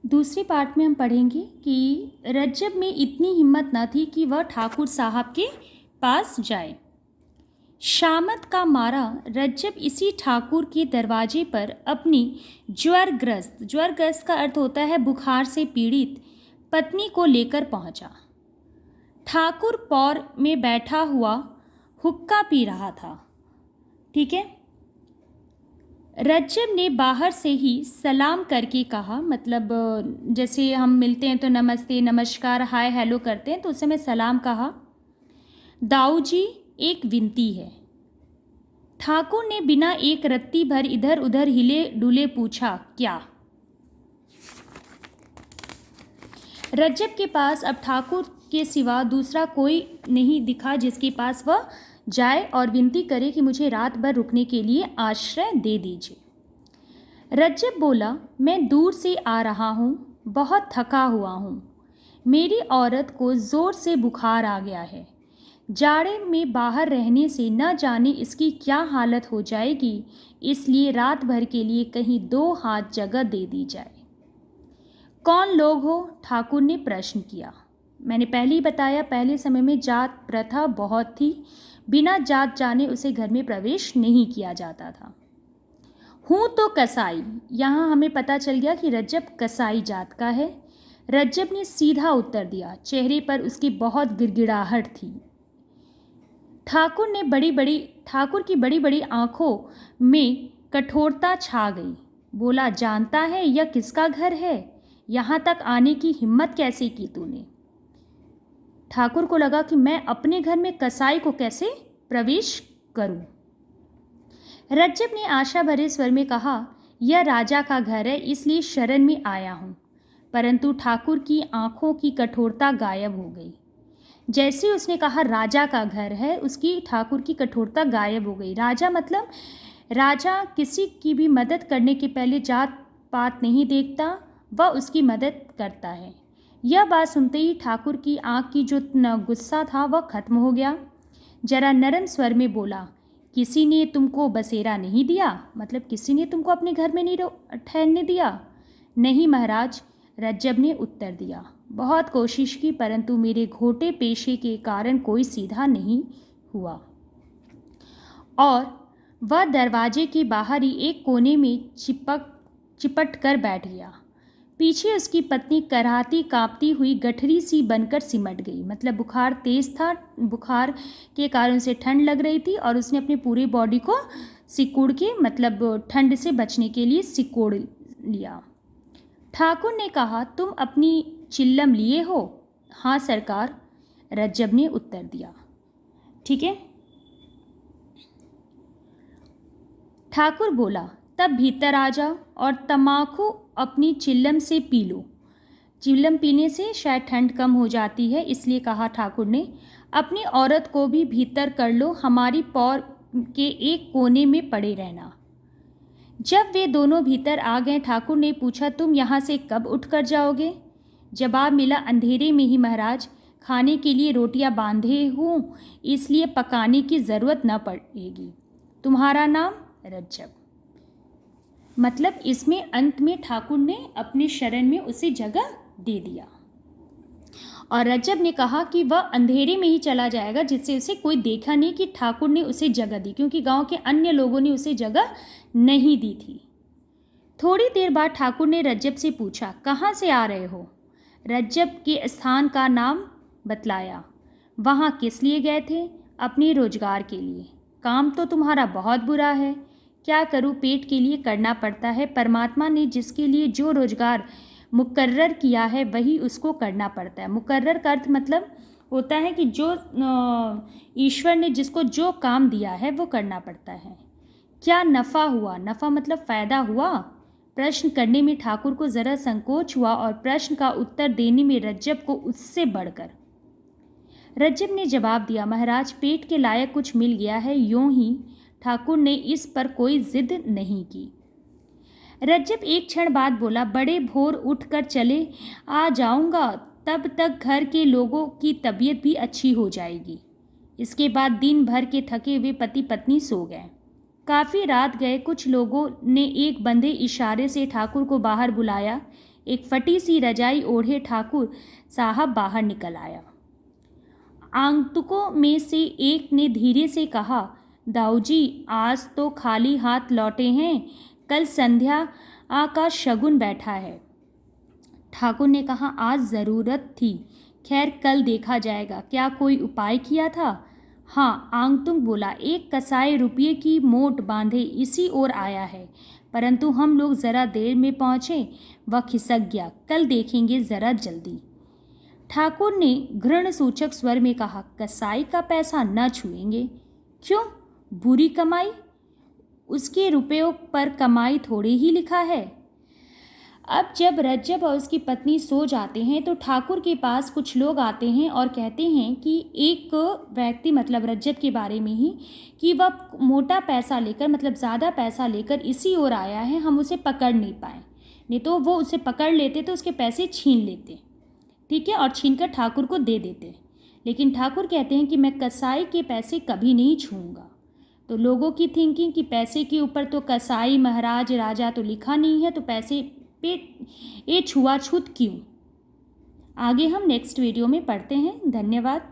दूसरी पार्ट में हम पढ़ेंगे कि रज्जब में इतनी हिम्मत न थी कि वह ठाकुर साहब के पास जाए। शामत का मारा रज्जब इसी ठाकुर के दरवाजे पर अपनी ज्वरग्रस्त का अर्थ होता है बुखार से पीड़ित पत्नी को लेकर पहुंचा। ठाकुर पौर में बैठा हुआ हुक्का पी रहा था। ठीक है। रज्जब ने बाहर से ही सलाम करके कहा, मतलब जैसे हम मिलते हैं तो नमस्ते नमस्कार हाय हेलो करते हैं, तो उस समय सलाम कहा। दाऊ जी एक विनती है। ठाकुर ने बिना एक रत्ती भर इधर उधर हिले डुले पूछा, क्या? रज्जब के पास अब ठाकुर के सिवा दूसरा कोई नहीं दिखा जिसके पास वह जाए और विनती करे कि मुझे रात भर रुकने के लिए आश्रय दे दीजिए। रज्जब बोला, मैं दूर से आ रहा हूँ, बहुत थका हुआ हूँ। मेरी औरत को ज़ोर से बुखार आ गया है। जाड़े में बाहर रहने से न जाने इसकी क्या हालत हो जाएगी, इसलिए रात भर के लिए कहीं 2 हाथ जगह दे दी जाए। कौन लोग हो? ठाकुर ने प्रश्न किया। मैंने पहले ही बताया, पहले समय में जात प्रथा बहुत थी। बिना जात जाने उसे घर में प्रवेश नहीं किया जाता था। हूँ तो कसाई। यहाँ हमें पता चल गया कि रज्जब कसाई जात का है। रज्जब ने सीधा उत्तर दिया। चेहरे पर उसकी बहुत गिड़गिड़ाहट थी। ठाकुर की बड़ी बड़ी आंखों में कठोरता छा गई। बोला, जानता है यह किसका घर है? यहाँ तक आने की हिम्मत कैसे की तूने? ठाकुर को लगा कि मैं अपने घर में कसाई को कैसे प्रवेश करूं। रज्जब ने आशा भरे स्वर में कहा, यह राजा का घर है, इसलिए शरण में आया हूं। परंतु ठाकुर की आंखों की कठोरता गायब हो गई। जैसे उसने कहा राजा का घर है, उसकी ठाकुर की कठोरता गायब हो गई। राजा मतलब राजा किसी की भी मदद करने के पहले जात पात नहीं देखता, वह उसकी मदद करता है। यह बात सुनते ही ठाकुर की आंख की जो गुस्सा था वह खत्म हो गया। जरा नरम स्वर में बोला, किसी ने तुमको बसेरा नहीं दिया? मतलब किसी ने तुमको अपने घर में नहीं ठहरने दिया? नहीं महाराज, रज्जब ने उत्तर दिया। बहुत कोशिश की, परंतु मेरे घोटे पेशे के कारण कोई सीधा नहीं हुआ। और वह दरवाजे के बाहर ही एक कोने में चिपट कर बैठ गया। पीछे उसकी पत्नी कराहती कांपती हुई गठरी सी बनकर सिमट गई। मतलब बुखार तेज था, बुखार के कारण से ठंड लग रही थी और उसने अपने पूरे बॉडी को सिकुड़ के, मतलब ठंड से बचने के लिए सिकोड़ लिया। ठाकुर ने कहा, तुम अपनी चिल्लम लिए हो? हाँ सरकार, रज्जब ने उत्तर दिया। ठीक है। ठाकुर बोला, तब भीतर आ जाओ और तम्बाकू अपनी चिल्लम से पी लो। चिल्लम पीने से शायद ठंड कम हो जाती है, इसलिए कहा ठाकुर ने। अपनी औरत को भी भीतर कर लो, हमारी पौर के एक कोने में पड़े रहना। जब वे दोनों भीतर आ गए, ठाकुर ने पूछा, तुम यहाँ से कब उठ कर जाओगे? जवाब मिला, अंधेरे में ही महाराज। खाने के लिए रोटियां बांधे हूँ, इसलिए पकाने की ज़रूरत न पड़ेगी। तुम्हारा नाम? रज्जब। मतलब इसमें अंत में ठाकुर ने अपने शरण में उसे जगह दे दिया और रज्जब ने कहा कि वह अंधेरे में ही चला जाएगा, जिससे उसे कोई देखा नहीं कि ठाकुर ने उसे जगह दी, क्योंकि गांव के अन्य लोगों ने उसे जगह नहीं दी थी। थोड़ी देर बाद ठाकुर ने रज्जब से पूछा, कहाँ से आ रहे हो? रज्जब के स्थान का नाम बतलाया। वहाँ किस लिए गए थे? अपने रोजगार के लिए। काम तो तुम्हारा बहुत बुरा है। क्या करूँ, पेट के लिए करना पड़ता है। परमात्मा ने जिसके लिए जो रोजगार मुकर्रर किया है वही उसको करना पड़ता है। मुकर्रर का अर्थ मतलब होता है कि जो ईश्वर ने जिसको जो काम दिया है वो करना पड़ता है। क्या नफ़ा हुआ? नफ़ा मतलब फ़ायदा हुआ? प्रश्न करने में ठाकुर को ज़रा संकोच हुआ और प्रश्न का उत्तर देने में रज्जब को उससे बढ़कर। रज्जब ने जवाब दिया, महाराज पेट के लायक कुछ मिल गया है, यूं ही। ठाकुर ने इस पर कोई जिद नहीं की। रज्जब एक क्षण बाद बोला, बड़े भोर उठकर चले आ जाऊंगा, तब तक घर के लोगों की तबीयत भी अच्छी हो जाएगी। इसके बाद दिन भर के थके हुए पति पत्नी सो गए। काफ़ी रात गए। कुछ लोगों ने एक बंधे इशारे से ठाकुर को बाहर बुलाया। एक फटी सी रजाई ओढ़े ठाकुर साहब बाहर निकल आया। आगंतुकों में से एक ने धीरे से कहा, दाऊजी आज तो खाली हाथ लौटे हैं, कल संध्या का शगुन बैठा है। ठाकुर ने कहा, आज ज़रूरत थी, खैर कल देखा जाएगा। क्या कोई उपाय किया था? हाँ, आगंतुक बोला, एक कसाई रुपये की मोट बांधे इसी ओर आया है, परंतु हम लोग ज़रा देर में पहुँचे, वह खिसक गया, कल देखेंगे ज़रा जल्दी। ठाकुर ने घृण सूचक स्वर में कहा, कसाई का पैसा न छुएंगे। क्यों? बुरी कमाई? उसके रुपयों पर कमाई थोड़ी ही लिखा है। अब जब रज्जब और उसकी पत्नी सो जाते हैं तो ठाकुर के पास कुछ लोग आते हैं और कहते हैं कि एक व्यक्ति, मतलब रज्जब के बारे में ही, कि वह मोटा पैसा लेकर, मतलब ज़्यादा पैसा लेकर इसी ओर आया है, हम उसे पकड़ नहीं पाए, नहीं तो वो उसे पकड़ लेते तो उसके पैसे छीन लेते, ठीक है, और छीनकर ठाकुर को दे देते। लेकिन ठाकुर कहते हैं कि मैं कसाई के पैसे कभी नहीं छूऊंगा। तो लोगों की थिंकिंग कि पैसे के ऊपर तो कसाई, महाराज, राजा तो लिखा नहीं है, तो पैसे पे ये छुआछूत क्यों? आगे हम नेक्स्ट वीडियो में पढ़ते हैं। धन्यवाद।